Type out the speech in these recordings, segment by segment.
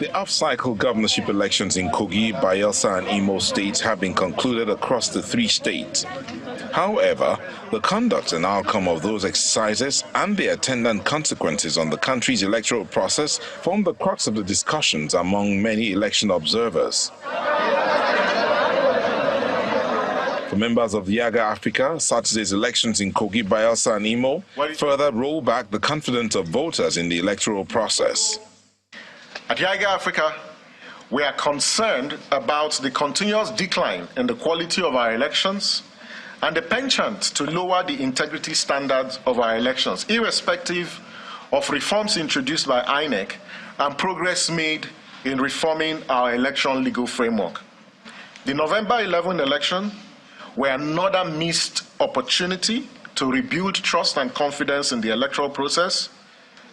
The OffCycle governorship elections in Kogi, Bayelsa and Imo states have been concluded across the three states. However, the conduct and outcome of those exercises and the attendant consequences on the country's electoral process form the crux of the discussions among many election observers. For members of Yiaga Africa, Saturday's elections in Kogi, Bayelsa and Imo further roll back the confidence of voters in the electoral process. At Yiaga Africa, we are concerned about the continuous decline in the quality of our elections and the penchant to lower the integrity standards of our elections, irrespective of reforms introduced by INEC and progress made in reforming our election legal framework. The November 11 election were another missed opportunity to rebuild trust and confidence in the electoral process.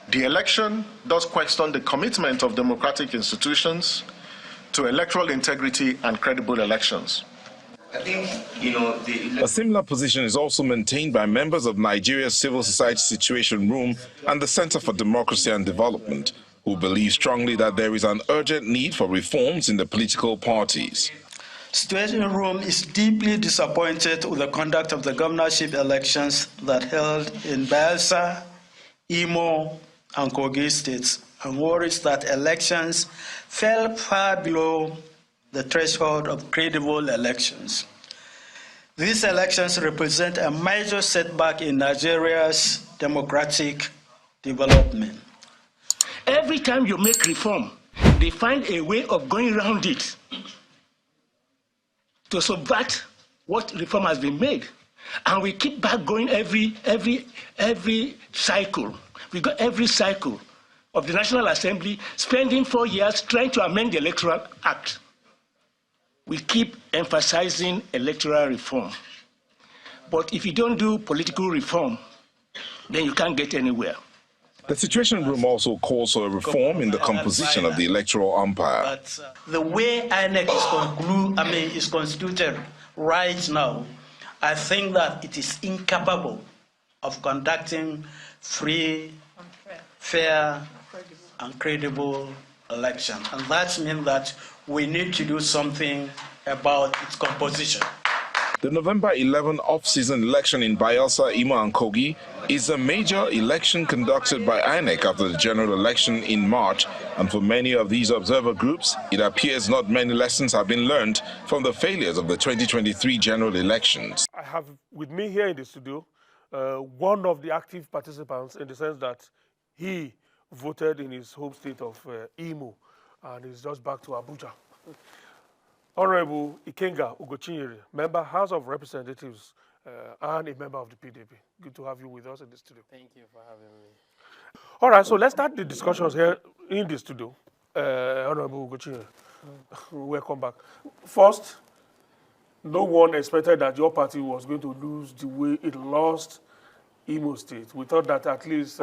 The election does question the commitment of democratic institutions to electoral integrity and credible elections. I think, A similar position is also maintained by members of Nigeria's Civil Society Situation Room and the Center for Democracy and Development, who believe strongly that there is an urgent need for reforms in the political parties. Situation Room is deeply disappointed with the conduct of the governorship elections that held in Bayelsa, Imo, and Kogi states, and worries that elections fell far below the threshold of credible elections. These elections represent a major setback in Nigeria's democratic development. Every time you make reform, they find a way of going around it to subvert what reform has been made. And we keep back going every cycle. We got every cycle of the National Assembly spending 4 years trying to amend the Electoral Act. We keep emphasizing electoral reform. But if you don't do political reform, then you can't get anywhere. The Situation Room also calls for a reform in the composition of the electoral umpire. But the way INEC is constituted right now, I think that it is incapable of conducting free, fair, and credible election. And that means that we need to do something about its composition. The November 11 off-season election in Bayelsa, Imo and Kogi is a major election conducted by INEC after the general election in March, and for many of these observer groups, it appears not many lessons have been learned from the failures of the 2023 general elections. I have with me here in the studio one of the active participants, in the sense that he voted in his home state of Imo, and he's just back to Abuja. Honorable Ikenga Ugochinyere, member House of Representatives and a member of the PDP. Good to have you with us in the studio. Thank you for having me. All right, so let's start the discussions here in the studio. Honorable Ugochinyere, welcome back. First, no one expected that your party was going to lose the way it lost Imo State. We thought that at least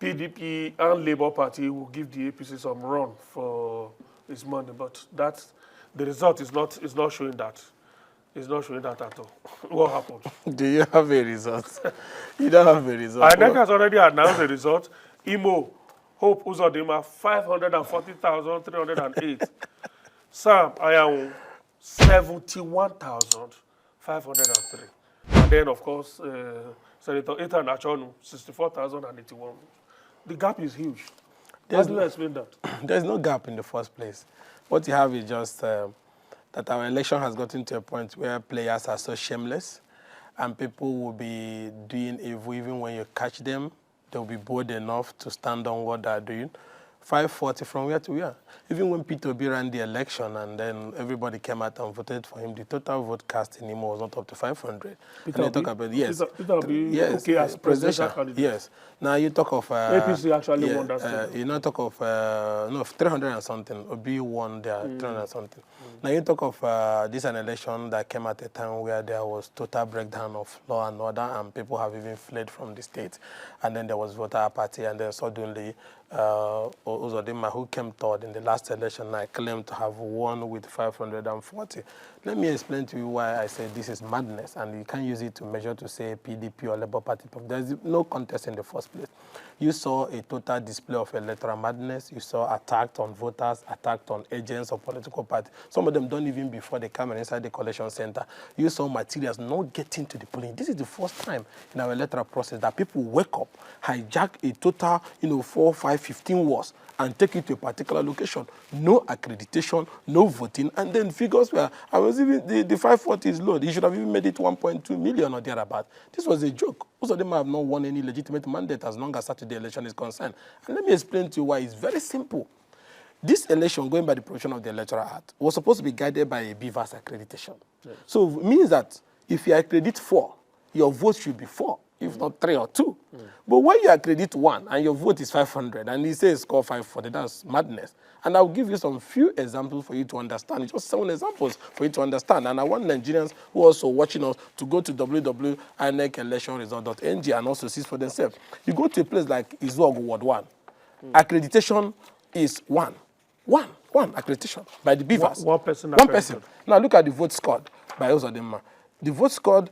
PDP and Labour Party will give the APC some run for its money, but the result is not showing that. It's not showing that at all. What happened? Do you have a result? You don't have a result. INEC has already announced the result. Imo, Hope Uzodinma, 540,308. Sam Ayawu, 71,503. And then, of course, Senator Ethan Achonu, 64,081. The gap is huge. How do you explain that? There's no gap in the first place. What you have is just that our election has gotten to a point where players are so shameless and people will be doing evil even when you catch them. They'll be bold enough to stand on what they're doing. 540 from where to where? Even when Peter Obi ran the election and then everybody came out and voted for him, the total vote cast in Imo was not up to 500. Peter and you talk about, yes. Peter Obi, yes, okay, as presidential candidate. Yes. Now you talk of... APC actually won that state. You know, talk of, 300 and something. Obi won there, 300 and something. Now you talk of this an election that came at a time where there was total breakdown of law and order and people have even fled from the state. And then there was voter apathy, and then suddenly Uzodinma, who came third in the last election, I claimed to have won with 540. Let me explain to you why I say this is madness, and you can't use it to measure to say PDP or Labour Party. There's no contest in the first place. you saw a total display of electoral madness. You saw attack on voters, attack on agents of political parties. Some of them don't even before they come inside the collection center. You saw materials not getting to the polling. This is the first time in our electoral process that people wake up, hijack a total, 4, 5, 15 wards and take it to a particular location. No accreditation, no voting, and then figures were, I was even, the 540 is low. You should have even made it 1.2 million or thereabout. This was a joke. Most of them have not won any legitimate mandate as long as Saturday election is concerned. And let me explain to you why. It's very simple. This election, going by the provision of the Electoral Act, was supposed to be guided by a BVAS accreditation. Yes. So it means that if you accredit 4, your vote should be 4. If not 3 or 2. But when you accredit 1 and your vote is 500 and he says score 540, that's madness. And I'll give you some few examples for you to understand. Just 7 examples for you to understand. And I want Nigerians who are also watching us to go to www.inecelectionresult.ng and also see for themselves. You go to a place like Izuogu Ward 1. Accreditation is 1. One accreditation by the BVAS. One person. One person. Now look at the vote scored by Ozodema. The vote scored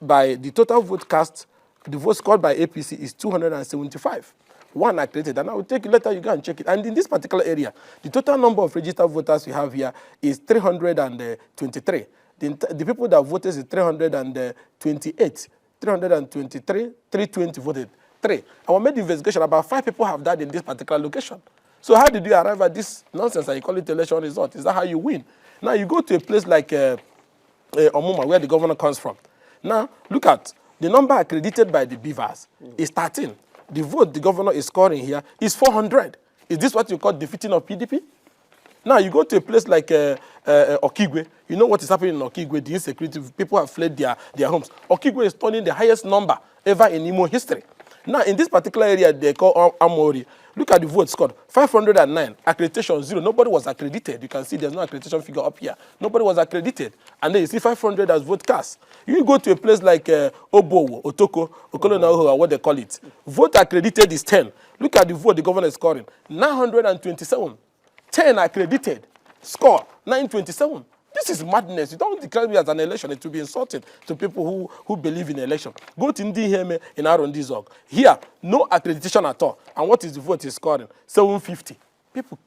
by the total vote cast. The vote scored by APC is 275. 1 accredited. And I will take it later, you go and check it. And in this particular area, the total number of registered voters we have here is 323. The people that voted is 328. 323, 320 voted. 3. I will make the investigation. About 5 people have died in this particular location. So how did you arrive at this nonsense and you call it election result? Is that how you win? Now you go to a place like Omuma, where the governor comes from. Now, look at the number accredited by the BVAS is 13. The vote the governor is scoring here is 400. Is this what you call defeating of PDP? Now, you go to a place like Okigwe. You know what is happening in Okigwe? The insecurity, people have fled their homes. Okigwe is turning the highest number ever in Imo history. Now, in this particular area, they call Amori. Look at the vote scored. 509. Accreditation 0. Nobody was accredited. You can see there's no accreditation figure up here. Nobody was accredited. And then you see 500 as vote cast. You go to a place like Obowo, Otoko, Okolonaoho, what they call it. Vote accredited is 10. Look at the vote the governor is scoring. 927. 10 accredited. Score 927. This is madness. You don't declare me as an election. It will be insulting to people who believe in election. Go to Ndiheme in Arondizog. Here, no accreditation at all. And what is the vote is scoring? 750. People,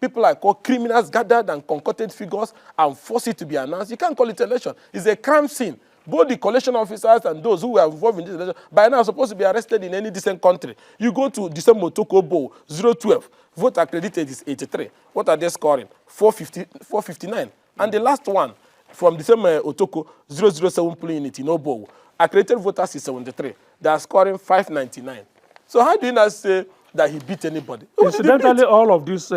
people are called criminals gathered and concocted figures and force it to be announced. You can't call it election. It's a crime scene. Both the collection officers and those who were involved in this election, by now are supposed to be arrested in any decent country. You go to December Tokobo 012. Vote accredited is 83. What are they scoring? 459. And the last one, from the same Otoko, 007 polling unit in Obo, accredited voters is 73. They are scoring 599. So how do you not say that he beat anybody? Incidentally, all of these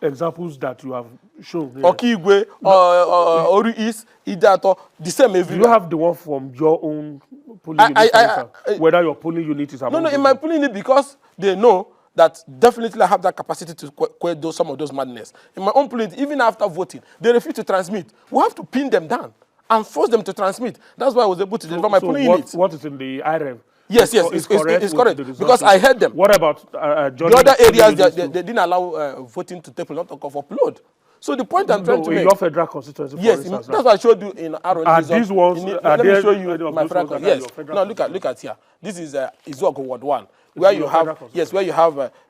examples that you have shown here, Okigwe, Oru East, Idato, the same everywhere. Do you have the one from your own polling unit, whether your polling unit is among No, in my polling unit, because they know that definitely I have that capacity to quell some of those madness. In my own polling, even after voting, they refuse to transmit. We have to pin them down and force them to transmit. That's why I was able to deliver my polling unit. What is in the IREV? Yes, it's correct. Because I heard them. What about the other areas, they didn't allow voting to take place, not to upload. So the point I'm trying to make... your federal constituency, yes, that's what I showed you in Aaron. Are these ones... Let me show you my federal. Yes. Now look at here. This is Izuogu Ward 1. Where you have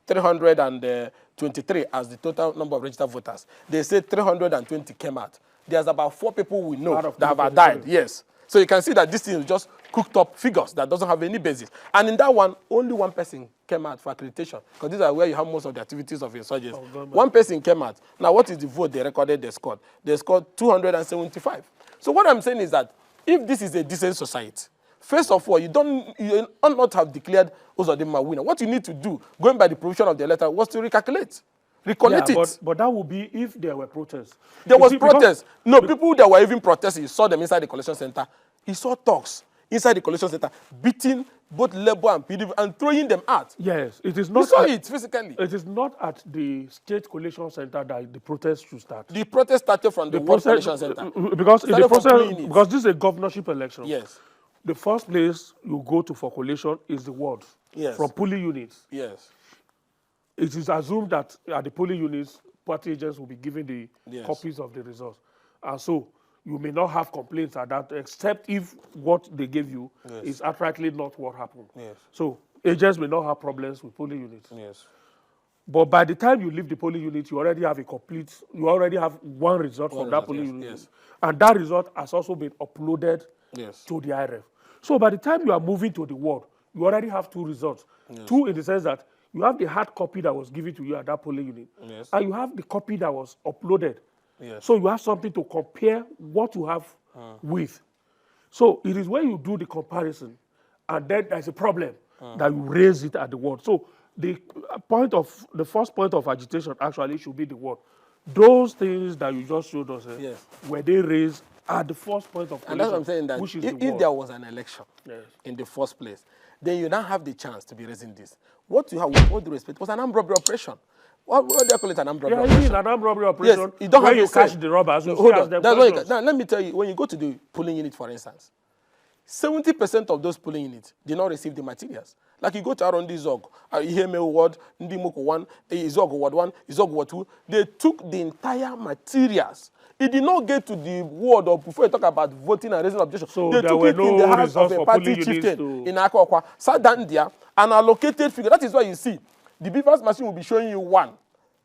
323 as the total number of registered voters. They say 320 came out. There's about 4 people we know that have died. Yes. So you can see that this thing is just cooked up figures that doesn't have any basis. And in that one, only 1 person came out for accreditation, because these are where you have most of the activities of insurgents. 1 person came out. Now, what is the vote they recorded they scored? They scored 275. So what I'm saying is that if this is a decent society, first of all, you ought not have declared Uzodinma winner. What you need to do, going by the provision of the letter, was to recalculate. Recollect it. But that would be if there were protests. There was protests. No, people that were even protesting, you saw them inside the collection center. He saw talks inside the collection center, beating both Labour and PDP and throwing them out. Yes, it is not. You saw it physically. It is not at the state collection center that the protest should start. The protest started from the World Collection Center. Because this is a governorship election. Yes. The first place you go to for collation is the ward. Yes. From polling units. Yes. It is assumed that at the polling units, party agents will be given the copies of the results. And so you may not have complaints at that, except if what they gave you is outrightly not what happened. Yes. So agents may not have problems with polling units. Yes. But by the time you leave the polling unit, you already have one result from that polling unit. Yes. And that result has also been uploaded Yes. to the IRF. So by the time you are moving to the ward, you already have two results. Yes. Two in the sense that you have the hard copy that was given to you at that polling unit. Yes. And you have the copy that was uploaded. Yes. So you have something to compare what you have with. So it is when you do the comparison, and then there's a problem that you raise it at the ward. So the first point of agitation actually should be the ward. Those things that you just showed us, Yes. were they raised at the first point of And that's what I'm saying, collision, that which is if there was an election in the first place, then you now have the chance to be raising this. What you have, with all due respect, was an armed robbery operation. What do they call it, an armed robbery operation? It is an armed robbery operation. Yes, you don't where have you to catch say, the robbers. You hold ask on. them That's what questions. now, let me tell you, when you go to the polling unit, for instance, 70% of those polling units did not receive the materials. Like you go to around the Zog, Iheme Ward, Ndimoko 1, Zog Ward 1, Zog Ward 2, they took the entire materials. It did not get to the ward or before you talk about voting and raising objection. So they there took were it in no the hands results of a for party polling units chieftain in Akokwa, sat down there and allocated figure. That is why you see the Beavers machine will be showing you one.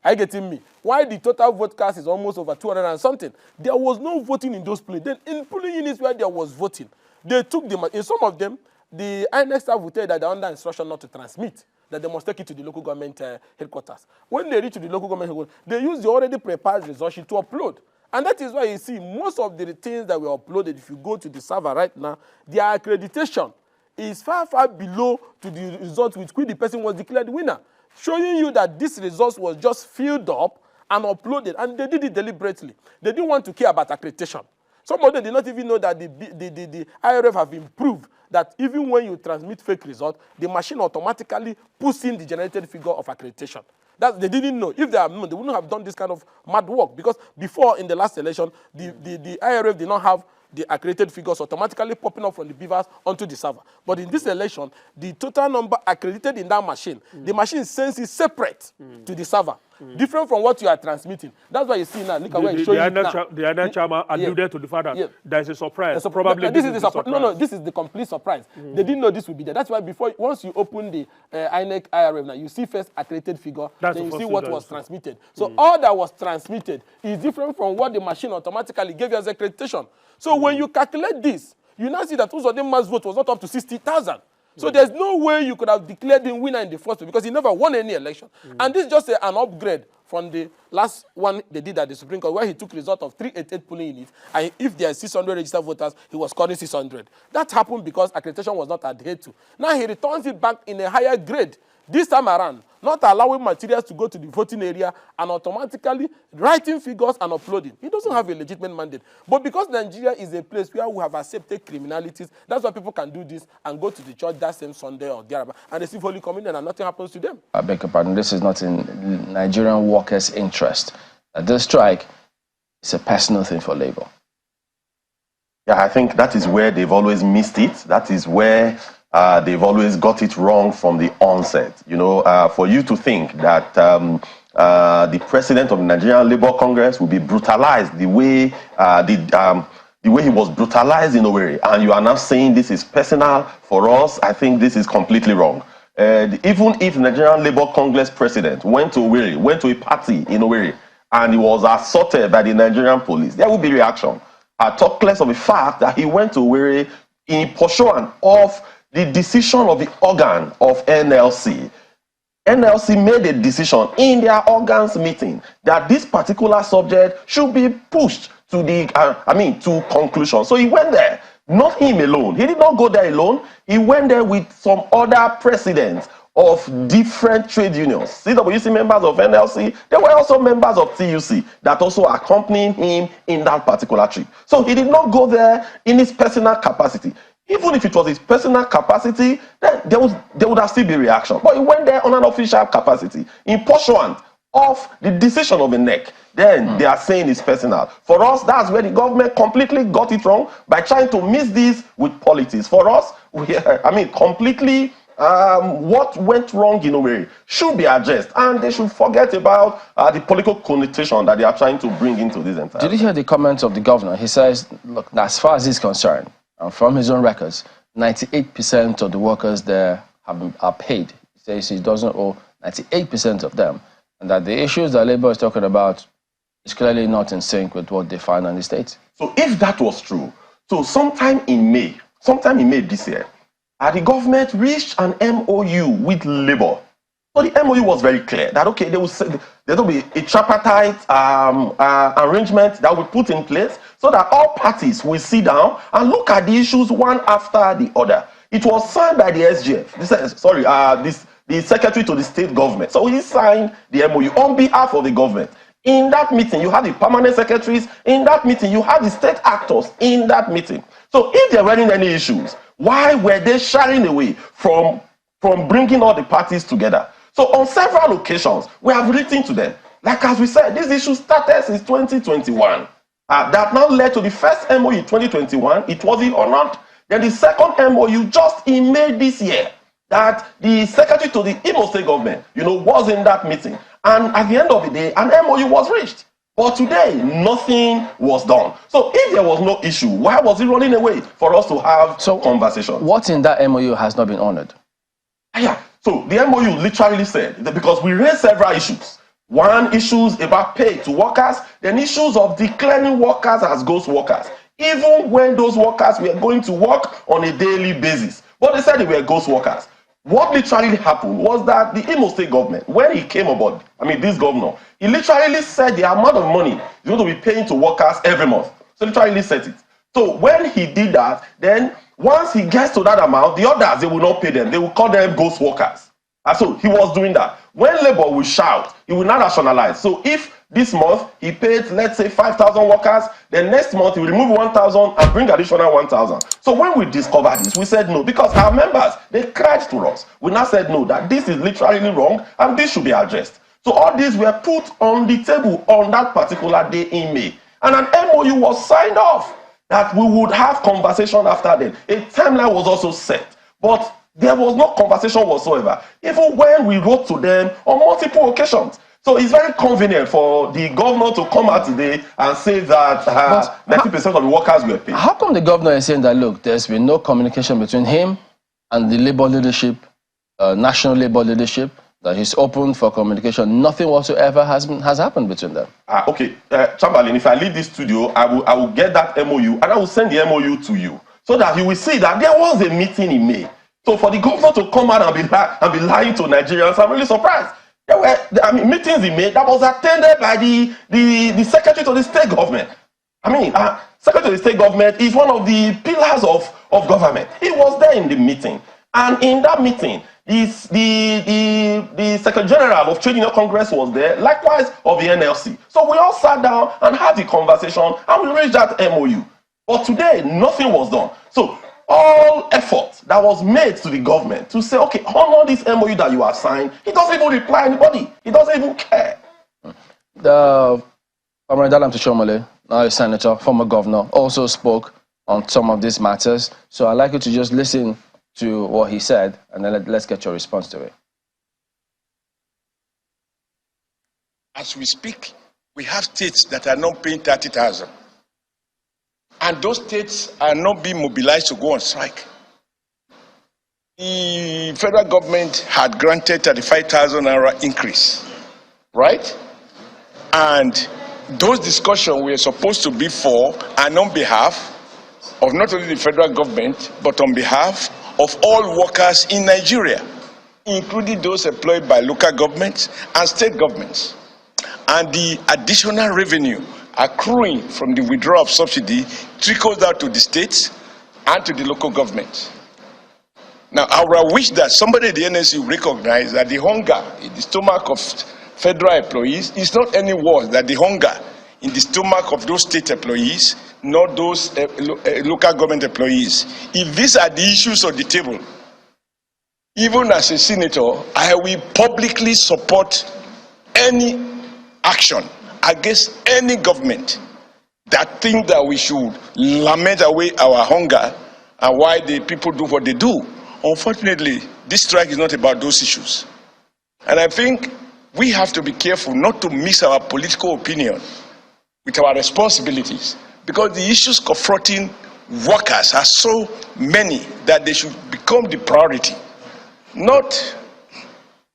Are you getting me? Why the total vote cast is almost over 200 and something. There was no voting in those polling. Then in polling units where there was voting, they took them. In some of them, the INEC staff will tell you that they're under instruction not to transmit, that they must take it to the local government headquarters. When they reach to the local government headquarters, they use the already prepared result sheet to upload. And that is why you see most of the things that were uploaded, if you go to the server right now, their accreditation is far, far below to the result with which the person was declared the winner, showing you that this result was just filled up and uploaded, and they did it deliberately. They didn't want to care about accreditation. Some of them did not even know that the IRF have improved that even when you transmit fake result, the machine automatically puts in the generated figure of accreditation. That they didn't know. If they had known, they wouldn't have done this kind of mad work, because before in the last election, the IRF did not have the accredited figures automatically popping up from the beavers onto the server. But in this election, the total number accredited in that machine, the machine sends it separate to the server, different from what you are transmitting. That's why you see now. Look at where it's showing now. The INEC chairman alluded to the fact that there is a surprise. Probably this is the surprise. No, this is the complete surprise. They didn't know this would be there. That's why once you open the INEC IRF now, you see first accredited figure, then you see what was transmitted. So all that was transmitted is different from what the machine automatically gave you as accreditation. So when you calculate this, you now see that Uzodinma's vote was not up to 60,000. So there's no way you could have declared him winner in the first place, because he never won any election. And this is just an upgrade from the last one they did at the Supreme Court, where he took result of 388 polling units, and if there are 600 registered voters, he was scoring 600. That happened because accreditation was not adhered to. Now he returns it back in a higher grade. This time around, not allowing materials to go to the voting area and automatically writing figures and uploading. He doesn't have a legitimate mandate. But because Nigeria is a place where we have accepted criminalities, that's why people can do this and go to the church that same Sunday or thereabout and receive Holy Communion and nothing happens to them. I beg your pardon, this is not in Nigerian workers' interest. This strike is a personal thing for Labour. Yeah, I think that is where they've always missed it. That is where they've always got it wrong from the onset. You know, for you to think that the president of the Nigerian Labour Congress will be brutalized the way he was brutalized in Owerri, and you are now saying this is personal for us, I think this is completely wrong. Even if the Nigerian Labour Congress president went to Owerri, went to a party in Owerri, and he was assaulted by the Nigerian police, there will be reaction. I talk less of the fact that he went to Owerri in pursuance of the decision of the organ of NLC. NLC made a decision in their organs meeting that this particular subject should be pushed to to conclusion. So he went there, not him alone. He did not go there alone. He went there with some other presidents of different trade unions. CWC members of NLC, there were also members of TUC that also accompanied him in that particular trip. So he did not go there in his personal capacity. Even if it was his personal capacity, then there would have still be reaction. But he went there on an official capacity, in pursuant of the decision of the NEC. Then they are saying it's personal. For us, that's where the government completely got it wrong by trying to mix this with politics. For us, completely what went wrong in Owerri should be addressed, and they should forget about the political connotation that they are trying to bring into this entire. Did you hear the comments of the governor? He says, look, as far as he's concerned, from his own records, 98% of the workers there are paid. He says he doesn't owe 98% of them, and that the issues that Labour is talking about is clearly not in sync with what they find in the States. So if that was true, so sometime in May this year, the government reached an MOU with Labour. So the MOU was very clear that, okay, there will be a tripartite arrangement that will be put in place so that all parties will sit down and look at the issues one after the other. It was signed by the SGF, the secretary to the state government. So he signed the MOU on behalf of the government. In that meeting, you had the permanent secretaries. In that meeting, you had the state actors in that meeting. So if there weren't any issues, why were they shying away from bringing all the parties together? So on several occasions, we have written to them. Like as we said, this issue started since 2021. That now led to the first MOU in 2021. It wasn't honored. Then the second MOU just in May this year, that the secretary to the Imo State government, was in that meeting. And at the end of the day, an MOU was reached. But today, nothing was done. So if there was no issue, why was he running away for us to have conversation? What in that MOU has not been honored? Yeah. So the MOU literally said that because we raised several issues. One, issues about pay to workers, then issues of declaring workers as ghost workers, even when those workers were going to work on a daily basis. But they said they were ghost workers. What literally happened was that the Imo State government, when he came aboard, this governor, he literally said the amount of money he's going to be paying to workers every month. So literally said it. So when he did that, then once he gets to that amount, the others, they will not pay them. They will call them ghost workers. And so he was doing that. When Labour will shout, he will not rationalize. So if this month he paid, let's say, 5,000 workers, then next month he will remove 1,000 and bring additional 1,000. So when we discovered this, we said no, because our members, they cried to us. We now said no, that this is literally wrong and this should be addressed. So all these were put on the table on that particular day in May. And an MOU was signed off that we would have conversation after then. A timeline was also set. But there was no conversation whatsoever, even when we wrote to them on multiple occasions. So it's very convenient for the governor to come out today and say that 90% of the workers were paid. How come the governor is saying that, look, there's been no communication between him and the Labour leadership, national Labour leadership, that he's open for communication? Nothing whatsoever has happened between them. Okay, Chamberlain, if I leave this studio, I will get that MOU and I will send the MOU to you so that you will see that there was a meeting in May. So for the governor to come out and be lying to Nigerians, I'm really surprised. There were meetings in May that was attended by the secretary to the state government. Secretary to the state government is one of the pillars of government. He was there in the meeting. And in that meeting, the Secretary General of Trade Union Congress was there, likewise of the NLC. So we all sat down and had the conversation and we reached that MOU. But today, nothing was done. So all effort that was made to the government to say, okay, honor this MOU that you have signed, he doesn't even reply anybody. He doesn't even care. The Dalam Tushomole, now a senator, former governor, also spoke on some of these matters. So I'd like you to just listen to what he said, and then let's get your response to it. As we speak, we have states that are not paying 30,000. And those states are not being mobilized to go on strike. The federal government had granted 35,000 naira increase, right? And those discussions were supposed to be for and on behalf of not only the federal government, but on behalf of all workers in Nigeria, including those employed by local governments and state governments. And the additional revenue accruing from the withdrawal of subsidy trickles out to the states and to the local government. Now, I would wish that somebody at the NLC will recognize that the hunger in the stomach of federal employees is not any worse than the hunger in the stomach of those state employees, not those local government employees. If these are the issues on the table, even as a senator, I will publicly support any action against any government that think that we should lament away our hunger and why the people do what they do. Unfortunately, this strike is not about those issues. And I think we have to be careful not to mix our political opinion with our responsibilities, because the issues confronting workers are so many that they should become the priority.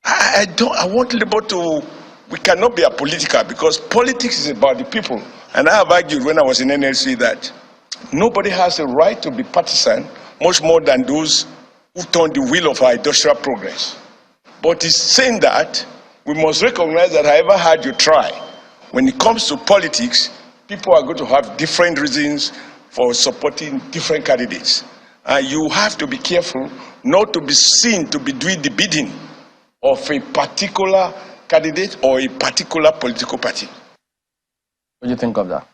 I want Labour to, we cannot be apolitical because politics is about the people. And I have argued when I was in NLC that nobody has the right to be partisan, much more than those who turn the wheel of our industrial progress. But it's saying that we must recognize that however hard you try, when it comes to politics, people are going to have different reasons for supporting different candidates. And you have to be careful not to be seen to be doing the bidding of a particular candidate or a particular political party. What do you think of that?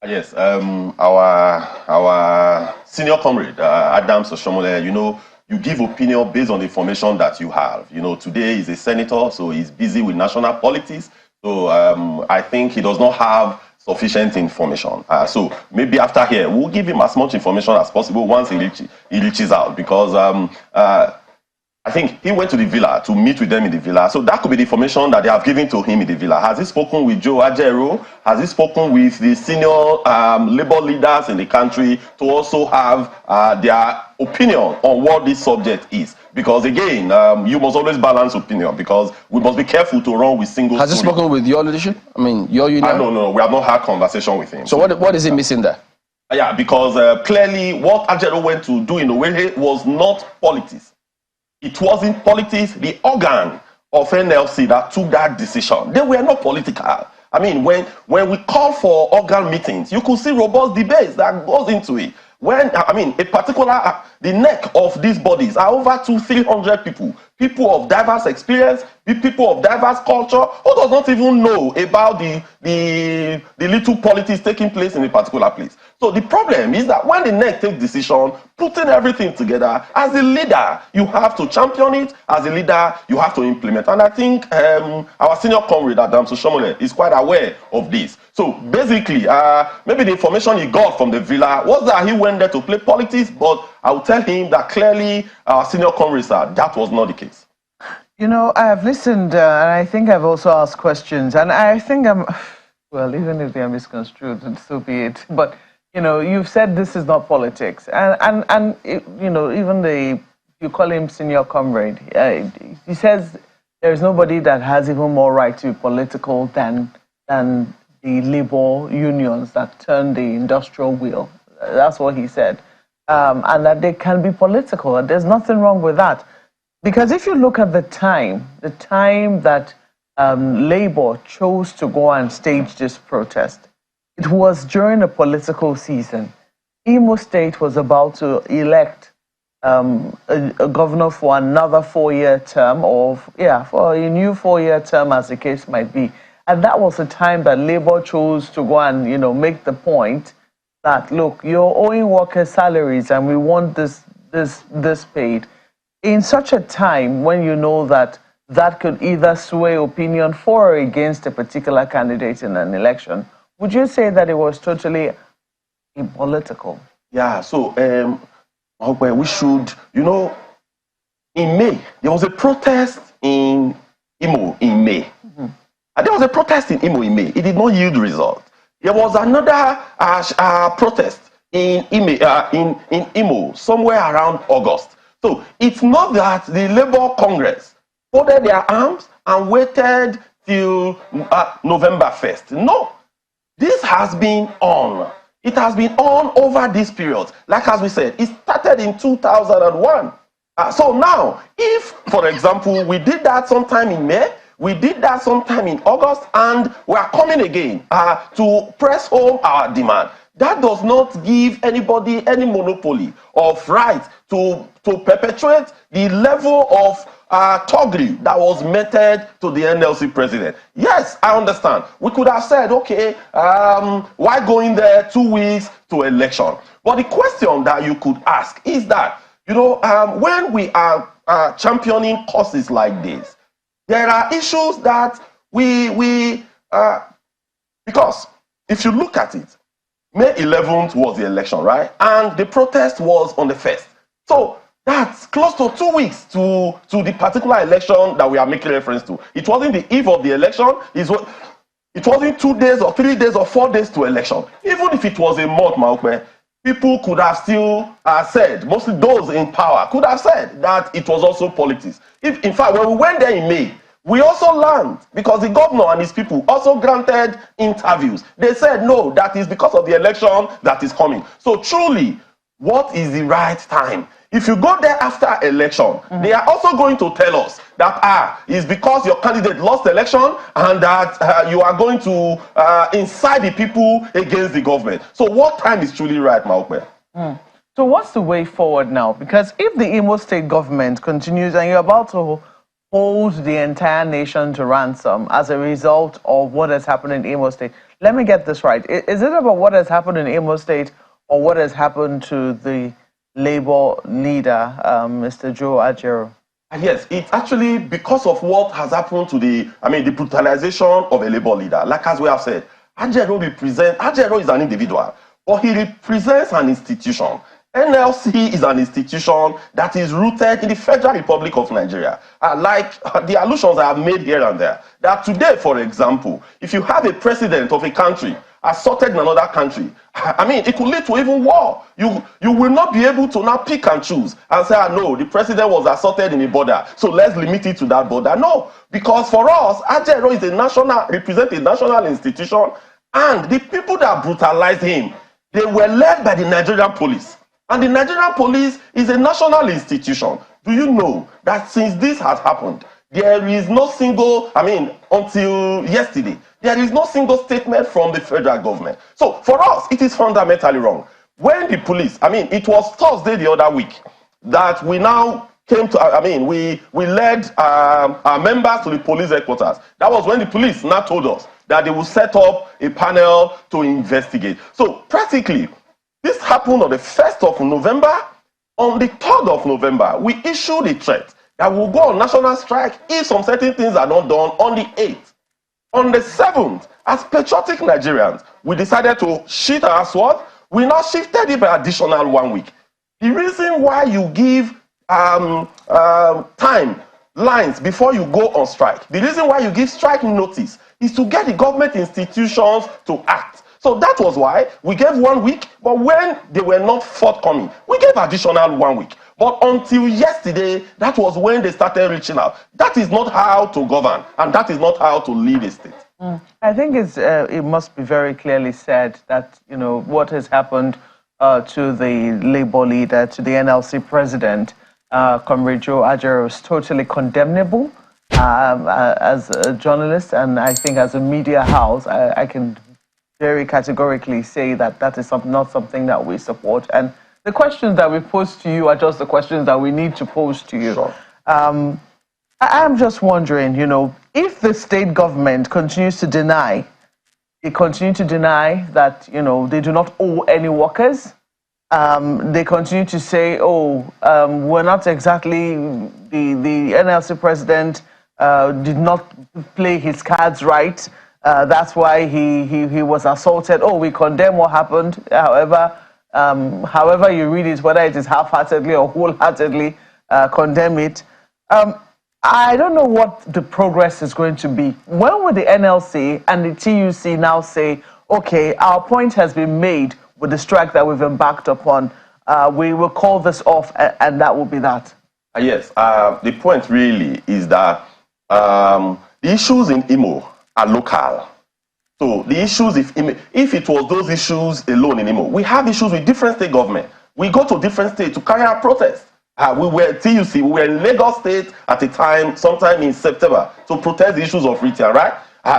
Yes, our senior comrade, Adams Oshomole, you know, you give opinion based on the information that you have. You know, today he's a senator, so he's busy with national politics. So I think he does not have sufficient information. So maybe after here, we'll give him as much information as possible once he reaches out, because I think he went to the villa to meet with them in the villa. So that could be the information that they have given to him in the villa. Has he spoken with Joe Ajero? Has he spoken with the senior labor leaders in the country to also have their opinion on what this subject is? Because again, you must always balance opinion, because we must be careful to run with single Has he spoken with your leadership? I mean, your union? No, we have not had conversation with him. So what is he missing there? Yeah, because clearly what Ajero went to do in Owerri was not politics. It wasn't politics, the organ of NLC that took that decision. They were not political. I mean, when we call for organ meetings, you could see robust debates that goes into it. When, I mean, a particular, the neck of these bodies are over 200-300 people of diverse experience, people of diverse culture, who does not even know about the little politics taking place in a particular place. So the problem is that when the neck takes decision, putting everything together, as a leader, you have to champion it. As a leader, you have to implement. And I think our senior comrade, Adams Oshomole, is quite aware of this. So basically, maybe the information he got from the villa was that he went there to play politics, but I will tell him that clearly our senior comrade said that was not the case. You know, I have listened, and I think I've also asked questions, and I think well, even if they are misconstrued, so be it. But, you know, you've said this is not politics, and you know, even you call him senior comrade, he says there's nobody that has even more right to be political than the labor unions that turn the industrial wheel. That's what he said. And that they can be political. There's nothing wrong with that. Because if you look at the time that Labour chose to go and stage this protest, it was during a political season. Imo State was about to elect a governor for another 4-year term, for a new 4-year term, as the case might be. And that was the time that Labour chose to go and, you know, make the point that, look, you're owing workers salaries and we want this paid. In such a time when you know that could either sway opinion for or against a particular candidate in an election, would you say that it was totally apolitical? Yeah, so we should, you know, in May, there was a protest in Imo in May. Mm-hmm. There was a protest in Imo in May. It did not yield result. There was another protest in Imo somewhere around August. So it's not that the Labour Congress folded their arms and waited till November 1st. No, this has been on. It has been on over this period. Like as we said, it started in 2001. So now, if, for example, we did that sometime in May, we did that sometime in August, and we are coming again to press home our demand. That does not give anybody any monopoly of right to perpetuate the level of thuggery that was meted to the NLC president. Yes, I understand. We could have said, okay, why go in there 2 weeks to election? But the question that you could ask is that, you know, when we are championing causes like this, there are issues that because if you look at it, May 11th was the election, right? And the protest was on the 1st. So that's close to 2 weeks to the particular election that we are making reference to. It wasn't the eve of the election. It wasn't 2 days or 3 days or 4 days to election. Even if it was a month, Maokwe, people could have still said, mostly those in power, could have said that it was also politics. In fact, when we went there in May, we also learned, because the governor and his people also granted interviews. They said, no, that is because of the election that is coming. So truly, what is the right time? If you go there after election, they are also going to tell us that, it's because your candidate lost the election and that you are going to incite the people against the government. So what time is truly right, Maokwe? So what's the way forward now? Because if the Imo State government continues and you're about to hold the entire nation to ransom as a result of what has happened in Imo State, let me get this right. Is it about what has happened in Imo State or what has happened to the Labour leader, Mr. Joe Ajaero? Yes, it's actually because of what has happened to the brutalization of a Labour leader. Like as we have said, Ajaero is an individual, but he represents an institution. NLC is an institution that is rooted in the Federal Republic of Nigeria. Like the allusions I have made here and there, that today, for example, if you have a president of a country assaulted in another country, it could lead to even war. You will not be able to now pick and choose and say, no, the president was assaulted in a border, so let's limit it to that border. No, because for us, Ajaero is represents a national institution, and the people that brutalized him, they were led by the Nigerian police. And the Nigerian police is a national institution. Do you know that since this has happened, there is no single, until yesterday, there is no single statement from the federal government. So for us, it is fundamentally wrong. When the police, it was Thursday the other week that we now came to, we led our members to the police headquarters. That was when the police now told us that they will set up a panel to investigate. So practically, this happened on the 1st of November. On the 3rd of November, we issued a threat that we'll go on national strike if some certain things are not done on the 8th. On the 7th, as patriotic Nigerians, we decided to shift our sword. We now shifted it by additional 1 week. The reason why you give timelines before you go on strike, the reason why you give strike notice is to get the government institutions to act. So that was why we gave 1 week, but when they were not forthcoming, we gave additional 1 week. But until yesterday, that was when they started reaching out. That is not how to govern, and that is not how to lead a state. I think it must be very clearly said that, what has happened to the Labour leader, to the NLC president, Comrade Joe Ajaero, is totally condemnable. As a journalist, and I think as a media house, I can very categorically say that that is not something that we support. And the questions that we pose to you are just the questions that we need to pose to you. Sure. I'm just wondering, if the state government continues to deny, that, they do not owe any workers, they continue to say, we're not exactly, the NLC president did not play his cards right. That's why he was assaulted. We condemn what happened. However you read it, whether it is half-heartedly or wholeheartedly, condemn it. I don't know what the progress is going to be. When will the NLC and the TUC now say, okay, our point has been made with the strike that we've embarked upon. We will call this off, and that will be that? Yes, the point really is that the issues in Imo are local. So the issues, if it was those issues alone in Imo, we have issues with different state government. We go to different states to carry out protests. We were TUC, we were in Lagos State at a time, sometime in September, to protest the issues of retail, right?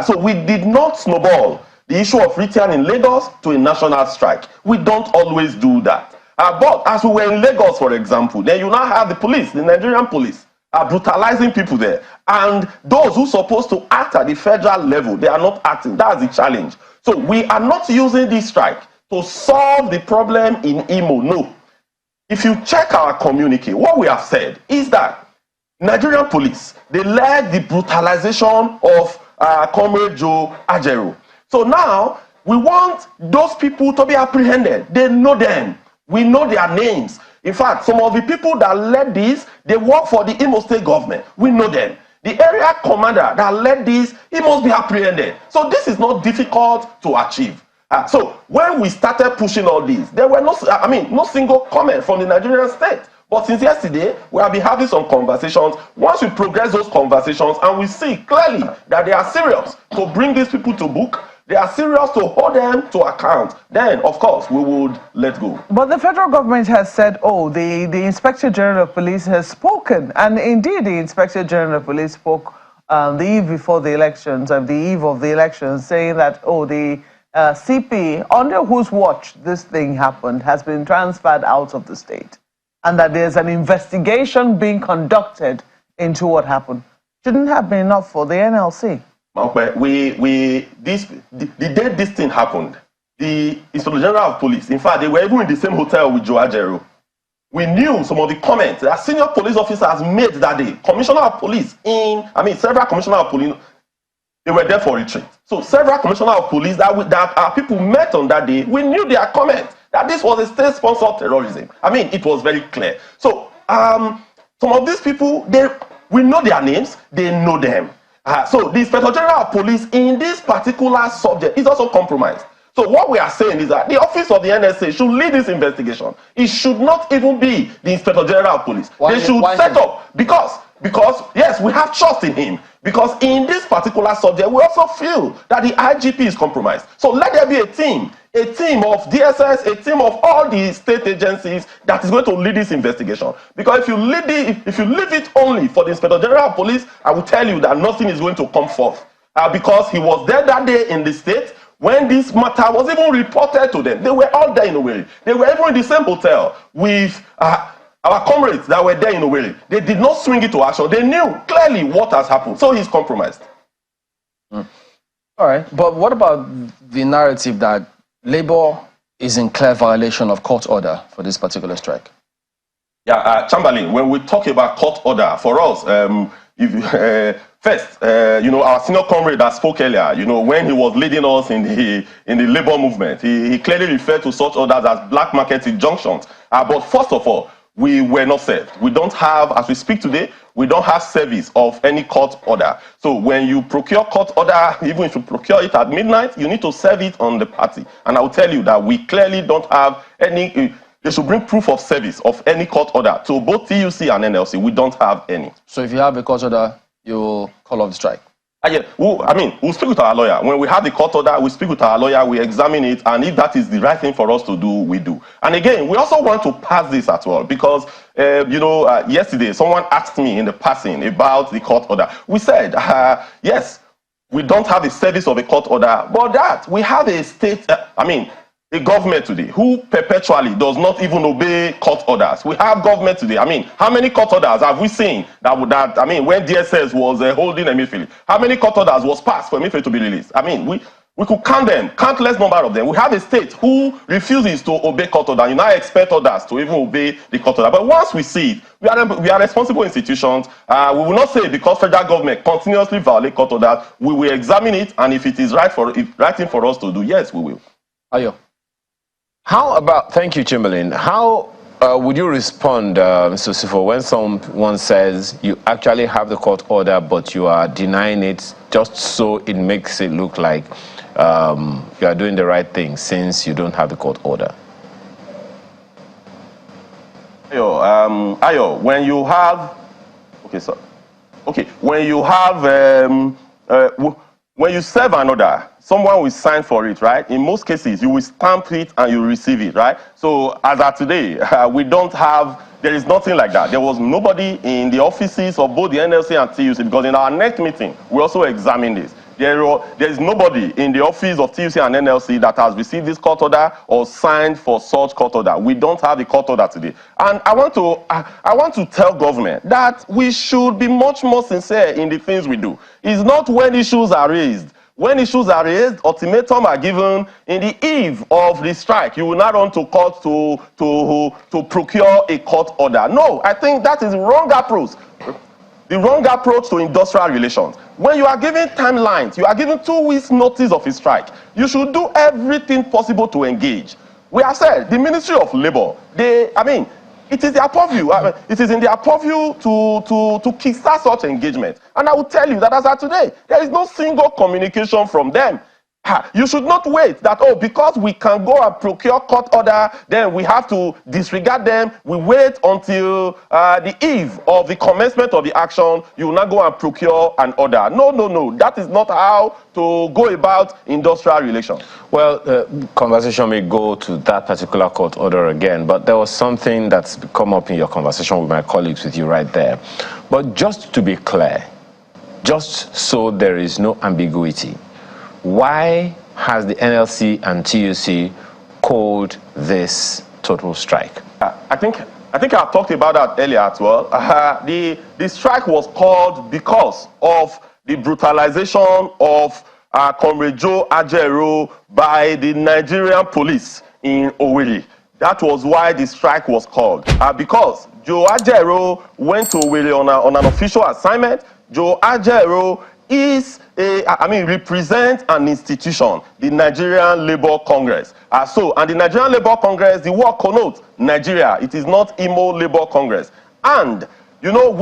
So we did not snowball the issue of retail in Lagos to a national strike. We don't always do that. But as we were in Lagos, for example, then you now have the police, the Nigerian police, are brutalizing people there. And those who are supposed to act at the federal level, they are not acting. That's the challenge. So we are not using this strike to solve the problem in Imo, no. If you check our communique, what we have said is that Nigerian police, they led the brutalization of Comrade Joe Ajaero. So now, we want those people to be apprehended. They know them. We know their names. In fact, some of the people that led this, they work for the Imo State government. We know them. The area commander that led this, he must be apprehended. So this is not difficult to achieve. So when we started pushing all this, there were no single comment from the Nigerian state. But since yesterday, we have been having some conversations. Once we progress those conversations and we see clearly that they are serious to bring these people to book, they are serious to hold them to account, then of course we would let go. But the federal government has said, oh, the Inspector General of Police has spoken. And indeed, the Inspector General of Police spoke the eve before the elections, the eve of the elections, saying that, oh, the CP, under whose watch this thing happened, has been transferred out of the state. And that there's an investigation being conducted into what happened. Shouldn't have been enough for the NLC. The day this thing happened, the Inspector General of Police, in fact, they were even in the same hotel with Joe Ajero. We knew some of the comments that senior police officers made that day. Commissioner of Police several commissioner of police, they were there for retreat. So several commissioner of police that our people met on that day, we knew their comments that this was a state-sponsored terrorism. It was very clear. So some of these people, we know their names, they know them. So the Inspector General of Police in this particular subject is also compromised. So what we are saying is that the office of the NSA should lead this investigation. It should not even be the Inspector General of Police. They should set up, because yes, we have trust in him. Because in this particular subject, we also feel that the IGP is compromised. So let there be a team of DSS, a team of all the state agencies that is going to lead this investigation. Because if you leave it only for the Inspector General of Police, I will tell you that nothing is going to come forth. Because he was there that day in the state when this matter was even reported to them. They were all there in Owerri. They were even in the same hotel with our comrades that were there in Owerri. They did not swing it to action. They knew clearly what has happened. So he's compromised. All right. But what about the narrative that Labour is in clear violation of court order for this particular strike? Yeah, Chamberlain, when we talk about court order, for us, first, our senior comrade that spoke earlier, when he was leading us in the labor movement, he clearly referred to such orders as black market injunctions. But first of all, we were not served. We don't have, as we speak today, we don't have service of any court order. So when you procure court order, even if you procure it at midnight, you need to serve it on the party. And I will tell you that we clearly don't have any. They should bring proof of service of any court order to both TUC and NLC. We don't have any. So if you have a court order, you'll call off the strike? We'll speak with our lawyer. When we have the court order, we speak with our lawyer, we examine it, and if that is the right thing for us to do, we do. And again, we also want to pass this as well, because, yesterday, someone asked me in the passing about the court order. We said, yes, we don't have a service of a court order, but that we have a state, a government today who perpetually does not even obey court orders. We have government today. How many court orders have we seen when DSS was holding Emefiele? How many court orders was passed for Emefiele to be released? We could count them, countless number of them. We have a state who refuses to obey court order. You now expect others to even obey the court order. But once we see it, we are responsible institutions. We will not say because federal government continuously violate court orders, we will examine it, and if it is right thing for us to do, yes, we will. Ayo. How about, thank you, Chamberlain. How would you respond, Mr. Sifo, when someone says you actually have the court order, but you are denying it just so it makes it look like you are doing the right thing since you don't have the court order? Ayo, when you have, when you serve an order, someone will sign for it, right? In most cases, you will stamp it and you receive it, right? So as of today, there is nothing like that. There was nobody in the offices of both the NLC and TUC, because in our next meeting, we also examined this. There is nobody in the office of TUC and NLC that has received this court order or signed for such court order. We don't have the court order today. And I want to tell government that we should be much more sincere in the things we do. It's not when issues are raised. When issues are raised, ultimatum are given in the eve of the strike. You will not run to court to procure a court order. No, I think that is the wrong approach. The wrong approach to industrial relations. When you are given timelines, you are given 2 weeks notice of a strike, you should do everything possible to engage. We have said the Ministry of Labor, it is their purview. It is in their purview to kickstart such engagement. And I will tell you that as of today, there is no single communication from them. You should not wait that, oh, because we can go and procure court order, then we have to disregard them. We wait until the eve of the commencement of the action, you will not go and procure an order. No, no, no. That is not how to go about industrial relations. Well, conversation may go to that particular court order again, but there was something that's come up in your conversation with my colleagues with you right there. But just to be clear, just so there is no ambiguity, why has the NLC and TUC called this total strike? I think I talked about that earlier as well. The strike was called because of the brutalization of Comrade Joe Ajaero by the Nigerian police in Owerri. That was why the strike was called. Because Joe Ajaero went to Owerri on an official assignment. Joe Ajaero represents an institution, the Nigerian Labour Congress. And the Nigerian Labour Congress, the word connotes Nigeria. It is not Imo Labour Congress. And, you know,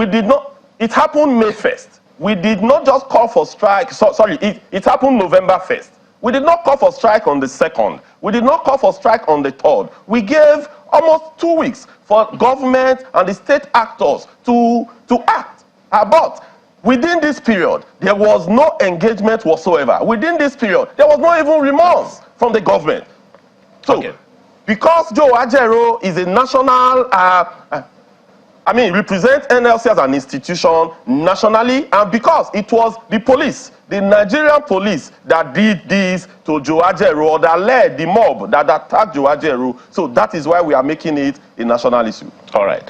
it happened May 1st. We did not just call for strike, it happened November 1st. We did not call for strike on the 2nd. We did not call for strike on the 3rd. We gave almost 2 weeks for government and the state actors to act. But within this period, there was no engagement whatsoever. Within this period, there was no even remorse from the government. So, because Joe Ajaero is a national, represents NLC as an institution nationally, and because it was the police, the Nigerian police, that did this to Joe Ajaero, or that led the mob that attacked Joe Ajaero. So that is why we are making it a national issue. All right.